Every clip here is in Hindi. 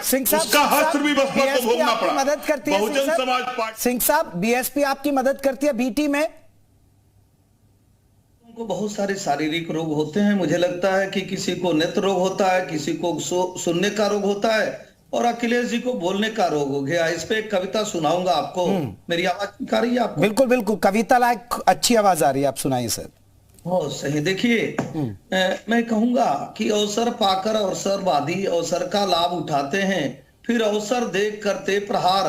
सिंह साहब, उसका हश्र भी बसपा को बीएसपी भोगना आपकी पड़ा। मदद करती है बहुजन समाज पार्टी सिंह साहब, बीएसपी आपकी मदद करती है बीटी में? को बहुत सारे शारीरिक रोग होते हैं। मुझे लगता है कि किसी को नेत्र रोग होता है, किसी को सुनने का रोग होता है, और अखिलेश जी को बोलने का रोग हो गया। इस पे एक कविता सुनाऊंगा आपको। मेरी आवाज ठीक आ रही है आपको? बिल्कुल बिल्कुल, कविता लायक अच्छी आवाज आ रही है, आप सुनाइए सर। हो सही। देखिए, मैं कहूंगा कि अवसर पाकर अवसरवादी अवसर का लाभ उठाते हैं, फिर अवसर देख करते प्रहार,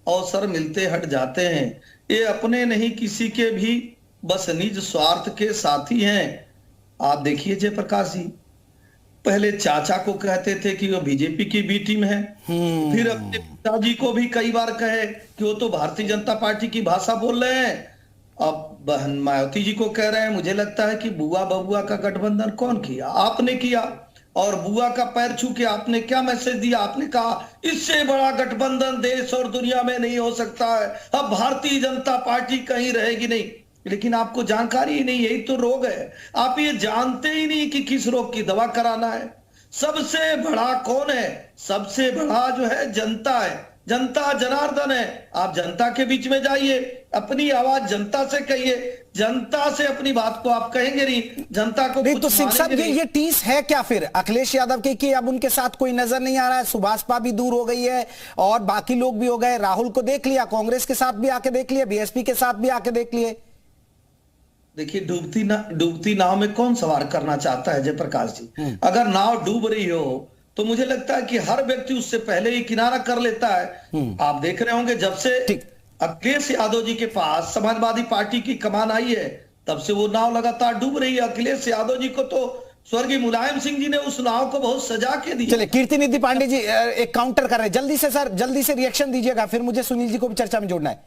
अवसर मिलते हट जाते हैं। ये अपने नहीं किसी के भी, बस निज स्वार्थ के साथी हैं। आप देखिए जयप्रकाश जी, पहले चाचा को कहते थे कि वो बीजेपी की बी टीम है, फिर अपने पिताजी को भी कई बार कहे कि वो तो भारतीय जनता पार्टी की भाषा बोल रहे हैं। अब बहन मायावती जी को कह रहे हैं। मुझे लगता है कि बुआ बबुआ का गठबंधन कौन किया? आपने किया। और बुआ का पैर छू के आपने क्या मैसेज दिया? आपने कहा इससे बड़ा गठबंधन देश और दुनिया में नहीं हो सकता है, अब भारतीय जनता पार्टी कहीं रहेगी नहीं। लेकिन आपको जानकारी ही नहीं, यही तो रोग है। आप ये जानते ही नहीं कि किस रोग की दवा कराना है। सबसे बड़ा कौन है? सबसे बड़ा जो है जनता है। जनता जनार्दन है। आप जनता के बीच में जाइए, अपनी आवाज जनता से कहिए। जनता से अपनी बात को आप कहेंगे नहीं, जनता को नहीं कुछ तो सिंह साहब, मानेंगे ये टीस है क्या फिर अखिलेश यादव की कि अब उनके साथ कोई नजर नहीं आ रहा है? सुभाषपा भी दूर हो गई है और बाकी लोग भी हो गए। राहुल को देख लिया, कांग्रेस के साथ भी आके देख लिया, बीएसपी के साथ भी आके देख लिए। देखिए, डूबती नाव में कौन सवार करना चाहता है जयप्रकाश जी? अगर नाव डूब रही हो तो मुझे लगता है कि हर व्यक्ति उससे पहले ही किनारा कर लेता है। आप देख रहे होंगे जब से अखिलेश यादव जी के पास समाजवादी पार्टी की कमान आई है, तब से वो नाव लगातार डूब रही है। अखिलेश यादव जी को तो स्वर्गीय मुलायम सिंह जी ने उस नाव को बहुत सजा के दी। चलिए, कीर्तिनिधि पांडे जी एक काउंटर कर रहे हैं, जल्दी से सर, जल्दी से रिएक्शन दीजिएगा, फिर मुझे सुनील जी को भी चर्चा में जोड़ना है।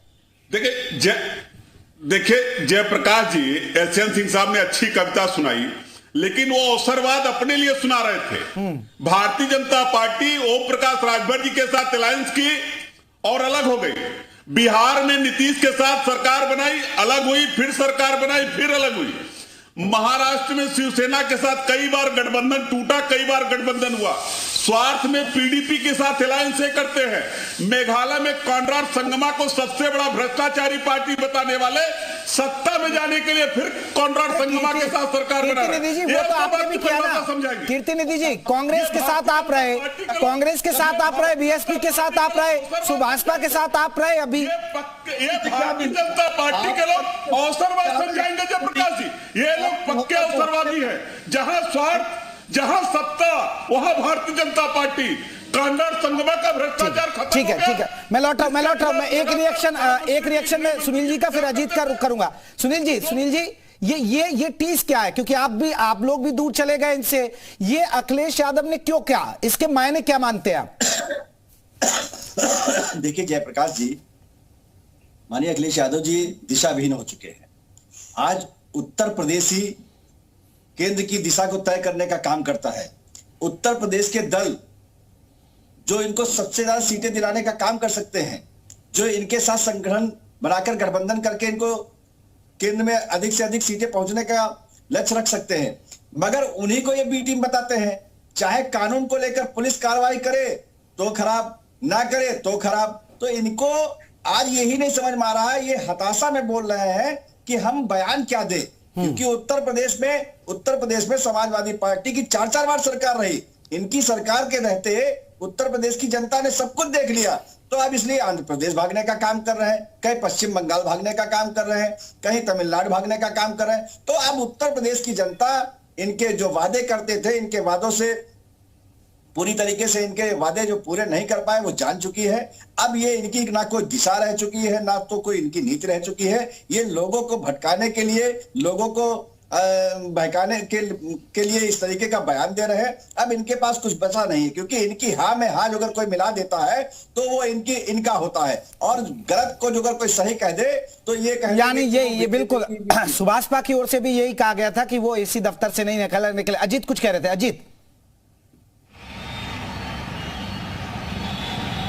देखिए जयप्रकाश जी, एसएन सिंह साहब ने अच्छी कविता सुनाई, लेकिन वो अवसरवाद अपने लिए सुना रहे थे। भारतीय जनता पार्टी ओम प्रकाश राजभर जी के साथ अलायंस की और अलग हो गई। बिहार में नीतीश के साथ सरकार बनाई, अलग हुई, फिर सरकार बनाई, फिर अलग हुई। महाराष्ट्र में शिवसेना के साथ कई बार गठबंधन टूटा, कई बार गठबंधन हुआ। स्वार्थ में पीडीपी के साथ अलायंस करते हैं। मेघालय में कॉनराड संगमा को सबसे बड़ा भ्रष्टाचारी पार्टी बताने वाले सत्ता में जाने के लिए फिर कॉनराड संगमा के साथ सरकार बना रहे हैं। वो तो आपने भी किया ना कीर्तिनिधि जी, कांग्रेस के साथ आप रहे, कांग्रेस के साथ आप रहे, बीएसपी के साथ आप रहे, सुभाषपा के साथ आप रहे। अभी ये भारतीय जनता पार्टी के लोग अवसरवाद समझाएंगे जयप्रकाश जी। ये लोग पक्के अवसरवादी हैं। जहां स्वार्थ, जहां सत्ता, वहां भारतीय जनता पार्टी। कॉनराड संगमा का भ्रष्टाचार खत्म हो गया। ठीक है, मैं लौट रहा हूं। मैं एक रिएक्शन में सुनील जी का, फिर अजीत का रुख करूंगा। सुनील जी, ये टीस क्या है? क्योंकि आप लोग भी दूर चले गए इनसे। ये अखिलेश यादव ने क्यों क्या, इसके मायने क्या मानते हैं आप? देखिए जयप्रकाश जी, माननीय अखिलेश यादव जी दिशाविहीन हो चुके हैं। आज उत्तर प्रदेश ही केंद्र की दिशा को तय करने का काम करता है। उत्तर प्रदेश के दल जो इनको सबसे ज्यादा सीटें दिलाने का काम कर सकते हैं, जो इनके साथ संगठन बनाकर गठबंधन करके इनको केंद्र में अधिक से अधिक सीटें पहुंचने का लक्ष्य रख सकते हैं, मगर उन्हीं को ये बी टीम बताते हैं। चाहे कानून को लेकर पुलिस कार्रवाई करे तो खराब, ना करे तो खराब। तो इनको आज यही नहीं समझ में आ रहा है, ये हताशा में बोल रहे हैं कि हम बयान क्या दें, क्योंकि उत्तर प्रदेश में समाजवादी पार्टी की 4 बार सरकार रही। इनकी सरकार के रहते उत्तर प्रदेश की जनता ने सब कुछ देख लिया, तो अब इसलिए आंध्र प्रदेश भागने का काम कर रहे हैं, कहीं पश्चिम बंगाल भागने का काम कर रहे हैं, कहीं तमिलनाडु भागने का काम कर रहे हैं। तो अब उत्तर प्रदेश की जनता इनके जो वादे करते थे, इनके वादों से पूरी तरीके से इनके वादे जो पूरे नहीं कर पाए वो जान चुकी है। अब ये इनकी ना कोई दिशा रह चुकी है, ना तो कोई इनकी नीति रह चुकी है। ये लोगों को भटकाने के लिए, लोगों को बहकाने के लिए इस तरीके का बयान दे रहे हैं। अब इनके पास कुछ बचा नहीं है, क्योंकि इनकी हाँ में हाँ अगर कोई मिला देता है तो वो इनका होता है, और गलत को जो अगर कोई सही कह दे तो ये यानी ये बिल्कुल सुभाषपा की ओर से भी यही कहा गया था कि वो इसी दफ्तर से नहीं निकले। अजीत कुछ कह रहे थे। अजीत,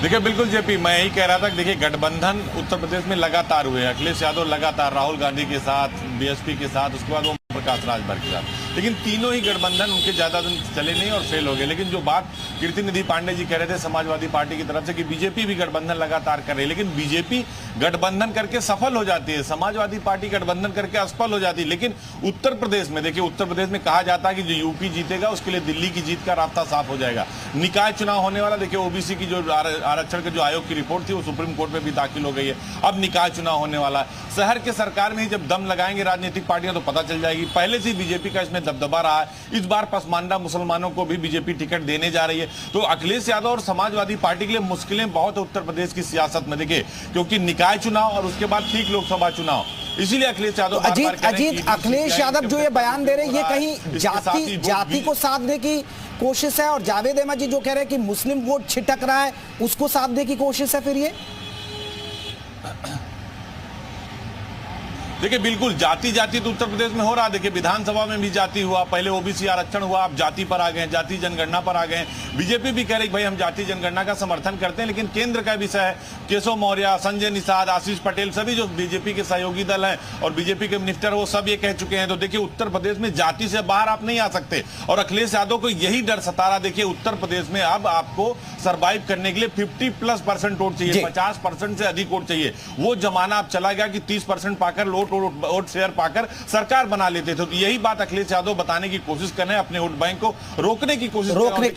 देखिए बिल्कुल जेपी, मैं यही कह रहा था कि देखिए गठबंधन उत्तर प्रदेश में लगातार हुए। अखिलेश यादव लगातार राहुल गांधी के साथ, बीएसपी के साथ, उसके बाद ओम प्रकाश राजभर के साथ। लेकिन तीनों ही गठबंधन उनके ज्यादा दिन चले नहीं और फेल हो गए। लेकिन जो बात कीर्ति निधि पांडे जी कह रहे थे समाजवादी पार्टी की तरफ से कि बीजेपी भी गठबंधन लगातार कर रही है, लेकिन बीजेपी गठबंधन करके सफल हो जाती है, समाजवादी पार्टी गठबंधन करके असफल हो जाती है। लेकिन उत्तर प्रदेश में देखिए, उत्तर प्रदेश में कहा जाता है कि जो यूपी जीतेगा उसके लिए दिल्ली की जीत का रास्ता साफ हो जाएगा। निकाय चुनाव होने वाला, देखिए ओबीसी की जो आरक्षण के जो आयोग की रिपोर्ट थी वो सुप्रीम कोर्ट में भी दाखिल हो गई है। अब निकाय चुनाव होने वाला, शहर के सरकार में ही जब दम लगाएंगे राजनीतिक पार्टियां तो पता चल जाएगी। पहले से बीजेपी का इसमें दबदबा रहा है, इस बार पसमानदा मुसलमानों को भी बीजेपी टिकट देने जा रही है। तो अखिलेश यादव और समाजवादी पार्टी के लिए मुश्किलें बहुत है उत्तर प्रदेश की सियासत में, देखिए क्योंकि निकाय चुनाव और उसके बाद ठीक लोकसभा चुनाव, इसीलिए अखिलेश यादव अजीत अखिलेश यादव जो ये बयान दे रहे हैं ये कहीं जाति को साधने की कोशिश है, और जावेद अहमद जी जो कह रहे हैं कि मुस्लिम वोट छिटक रहा है उसको साधने की कोशिश है। फिर ये देखिए बिल्कुल जाति तो उत्तर प्रदेश में हो रहा है। देखिए विधानसभा में भी जाति हुआ, पहले ओबीसी आरक्षण हुआ, अब जाति पर आ गए, जाति जनगणना पर आ गए। बीजेपी भी कह रही भाई हम जाति जनगणना का समर्थन करते हैं, लेकिन केंद्र का विषय है। केशव मौर्य, संजय निषाद, आशीष पटेल सभी जो बीजेपी के सहयोगी दल हैं और बीजेपी के मिनिस्टर वो सब ये कह चुके हैं। तो देखिए उत्तर प्रदेश में जाति से बाहर आप नहीं आ सकते, और अखिलेश यादव को यही डर सता रहा। देखिए उत्तर प्रदेश में अब आपको सर्वाइव करने के लिए 50+% वोट चाहिए, 50% से अधिक वोट चाहिए। वो जमाना अब चला गया कि 30% पाकर वोट शेयर पाकर सरकार बना लेते थे। तो यही बात अखिलेश यादव बताने की कोशिश कर रहे हैं, अपने वोट बैंक को रोकने की कोशिश कर रहे हैं।